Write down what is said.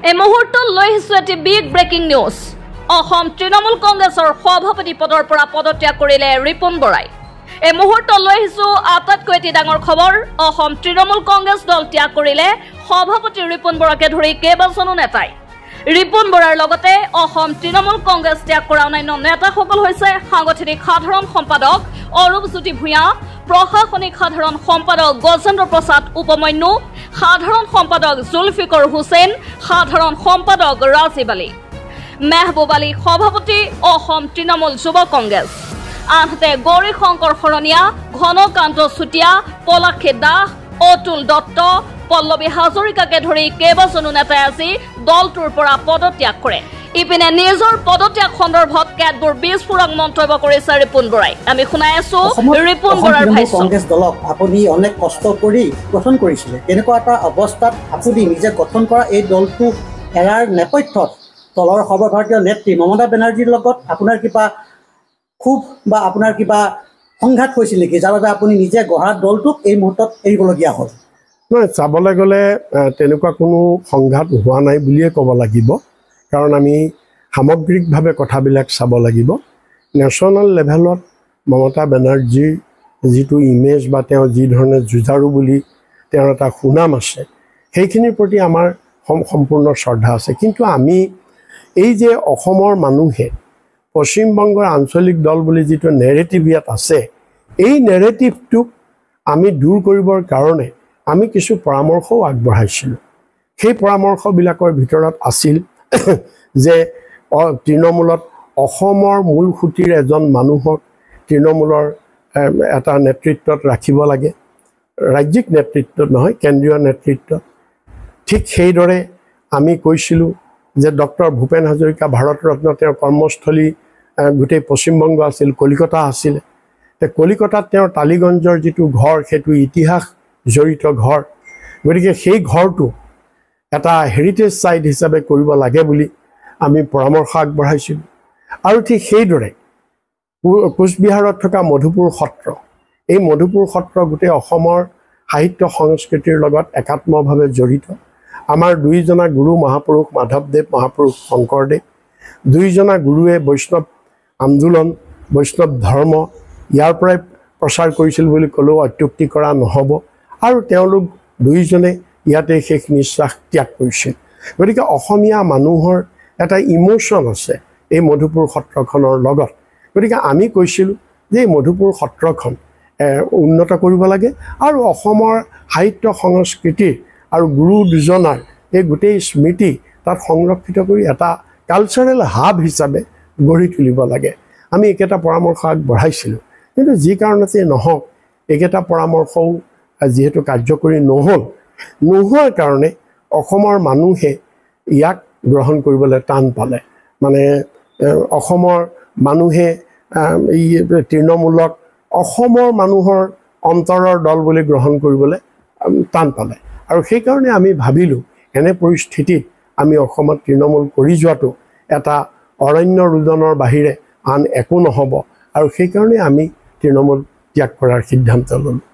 এই মুহূৰ্তত লৈ আহিছোঁ এটি বিগ ব্ৰেকিং নিউজ। অসম তৃণমূল কংগ্ৰেছৰ সভাপতি পদৰ পৰা পদত্যাগ কৰিলে ৰিপুণ বৰাই। এই মুহূৰ্তত লৈ আহিছোঁ আটাইতকৈ এটি ডাঙৰ খবৰ। অসম তৃণমূল কংগ্ৰেছ দল ত্যাগ কৰিলে সভাপতি ৰিপুণ বৰাকে ধৰি কেইবাজনো নেতাই। ৰিপুণ বৰাৰ লগতে অসম তৃণমূল কংগ্ৰেছ ত্যাগ কৰা অন্যান্য নেতাসকল হৈছে সাংগঠনিক সাধাৰণ সম্পাদক অৰূপজ্যোতি ভূঞা, প্ৰশাসনিক সাধাৰণ সম্পাদক গজেন্দ্ৰ প্ৰসাদ উপমন্যু, সাধাৰণ সম্পাদক জুলফিকৰ হুছেইন, সাধাৰণ সম্পাদক ৰাজীৱ আলী, মেহবুব আলী সভাপতি অসম তৃণমূল যুৱ কংগ্ৰেছ। আনহাতে গৌৰী শংকৰ শৰণীয়া, ঘনকান্ত চুতীয়া, পলাশী দাস, অতুল দত্ত, পল্লৱী হাজৰিকাকে ধৰি কেইবাজনো নেতাই আজি দলটোৰ পৰা পদত্যাগ কৰে। ইপিনে নিজৰ পদত্যাগ সন্দৰ্ভত কেতবোৰ বিস্ফোৰক মন্তব্য কৰিছে ৰিপুণ বৰাই। আমি শুনাই আছো ৰিপুণ বৰাৰ ভাষ্য। কংগ্ৰেছ দলক আপুনি অনেক কষ্ট কৰি গঠন কৰিছিলে, তেনেকুৱা এটা অৱস্থাত আপুনি নিজে গঠন কৰা এই দলটো এৰাৰ নেপথ্যত দলৰ সৰ্বভাৰতীয় নেত্ৰী মমতা বেনাৰ্জীৰ লগত আপোনাৰ কিবা ক্ষোভ বা আপোনাৰ কিবা সংঘাত হৈছিল নেকি, যাৰ বাবে আপুনি নিজে গঢ়া দলটোক এই মুহূৰ্তত এৰিবলগীয়া হ'ল? নহয়, চাবলৈ গ'লে তেনেকুৱা কোনো সংঘাত হোৱা নাই বুলিয়ে ক'ব লাগিব। কাৰণ আমি সামগ্ৰিকভাৱে কথাবিলাক চাব লাগিব। নেশ্যনেল লেভেলত মমতা বেনাৰ্জীৰ যিটো ইমেজ বা তেওঁ যি ধৰণে যুঁজাৰু বুলি তেওঁৰ এটা সুনাম আছে, সেইখিনিৰ প্ৰতি আমাৰ সম্পূৰ্ণ শ্ৰদ্ধা আছে। কিন্তু আমি এই যে অসমৰ মানুহে পশ্চিমবংগৰ আঞ্চলিক দল বুলি যিটো নেৰেটিভ ইয়াত আছে, এই নেৰেটিভটোক আমি দূৰ কৰিবৰ কাৰণে আমি কিছু পৰামৰ্শও আগবঢ়াইছিলোঁ। সেই পৰামৰ্শবিলাকৰ ভিতৰত আছিল যে তৃণমূলত অসমৰ মূল সুঁতিৰ এজন মানুহক তৃণমূলৰ এটা নেতৃত্বত ৰাখিব লাগে, ৰাজ্যিক নেতৃত্বত নহয়, কেন্দ্ৰীয় নেতৃত্বত। ঠিক সেইদৰে আমি কৈছিলোঁ যে ডক্টৰ ভূপেন হাজৰিকা ভাৰত ৰত্ন, তেওঁৰ কৰ্মস্থলী গোটেই পশ্চিমবংগ আছিল, কলিকতা আছিলে। কলিকতাত তেওঁৰ টালিগঞ্জৰ যিটো ঘৰ, সেইটো ইতিহাস জড়িত ঘৰ। গতিকে সেই ঘৰটো এটা হেৰিটেজ ছাইট হিচাপে কৰিব লাগে বুলি আমি পৰামৰ্শ আগবঢ়াইছিলোঁ। আৰু ঠিক সেইদৰে কোচবিহাৰত থকা মধুপুৰ সত্ৰ, এই মধুপুৰ সত্ৰ গোটেই অসমৰ সাহিত্য সংস্কৃতিৰ লগত একাত্মভাৱে জড়িত। আমাৰ দুইজনা গুৰু মহাপুৰুষ মাধৱদেৱ, মহাপুৰুষ শংকৰদেৱ, দুইজনা গুৰুৱে বৈষ্ণৱ আন্দোলন, বৈষ্ণৱ ধৰ্ম ইয়াৰ পৰাই প্ৰচাৰ কৰিছিল বুলি ক'লেও অত্যুক্তি কৰা নহ'ব। আৰু তেওঁলোক দুইজনে ইয়াতে শেষ নিশ্বাস ত্যাগ কৰিছিল। গতিকে অসমীয়া মানুহৰ এটা ইম'শ্যন আছে এই মধুপুৰ সত্ৰখনৰ লগত। গতিকে আমি কৈছিলোঁ যে এই মধুপুৰ সত্ৰখন উন্নত কৰিব লাগে আৰু অসমৰ সাহিত্য সংস্কৃতিৰ আৰু গুৰু দুজনাৰ এই গোটেই স্মৃতি তাত সংৰক্ষিত কৰি এটা কালচাৰেল হাব হিচাপে গঢ়ি তুলিব লাগে। আমি একেটা পৰামৰ্শ আগবঢ়াইছিলোঁ। কিন্তু যি কাৰণতে নহওক, একেটা পৰামৰ্শও যিহেতু কাৰ্যকৰী নোহোৱাৰ কাৰণে অসমৰ মানুহে ইয়াক গ্ৰহণ কৰিবলৈ টান পালে। মানে অসমৰ মানুহে এই তৃণমূলক অসমৰ মানুহৰ অন্তৰৰ দল বুলি গ্ৰহণ কৰিবলৈ টান পালে। আৰু সেইকাৰণে আমি ভাবিলোঁ এনে পৰিস্থিতিত আমি অসমত তৃণমূল কৰি যোৱাটো এটা অৰণ্য ৰোদনৰ বাহিৰে আন একো নহ'ব। আৰু সেইকাৰণে আমি তৃণমূল ত্যাগ কৰাৰ সিদ্ধান্ত ল'লোঁ।